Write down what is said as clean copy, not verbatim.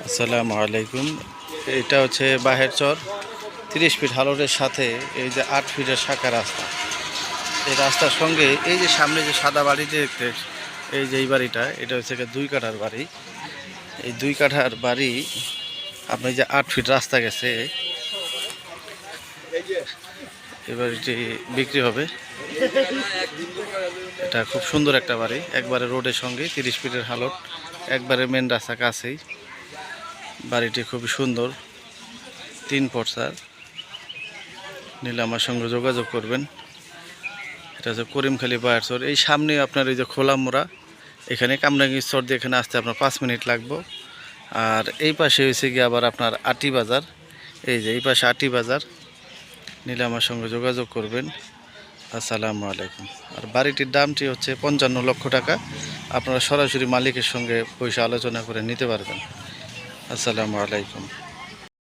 আসসালামু আলাইকুম। এটা হচ্ছে বাহের চর 30 ফিট হালরের সাথে এই যে 8 ফিটের শাখা রাস্তা। এই রাস্তার সঙ্গে এই যে সামনে যে সাদা বাড়িতে দেখতে, এই যে এই বাড়িটা, এটা হচ্ছে 2 কাঠার বাড়ি। এই 2 কাঠার বাড়ি আপনি যে 8 ফিট রাস্তা গেছে, এই বাড়িটি বিক্রি হবে। এটা খুব সুন্দর একটা বাড়ি, একবারে রোডের সঙ্গে 30 ফিটের হালট, একবারে মেন রাস্তা কাছেই। বাড়িটি খুবই সুন্দর, 3 পর্সার। নিলে আমার সঙ্গে যোগাযোগ করবেন। এটা হচ্ছে করিমখালী বাহের চর। এই সামনে আপনার এই যে খোলা মোড়া, এখানে কামরাঙ্গীর চর দিয়ে এখানে আসতে আপনার 5 মিনিট লাগবে। আর এই পাশে হয়েছে গিয়ে আবার আপনার আটি বাজার। এই যে এই পাশে আটি বাজার। নিলে আমার সঙ্গে যোগাযোগ করবেন। আসসালামু আলাইকুম। আর বাড়িটির দামটি হচ্ছে 55 লক্ষ টাকা। আপনারা সরাসরি মালিকের সঙ্গে পয়সা আলোচনা করে নিতে পারবেন। আসসালামু আলাইকুম।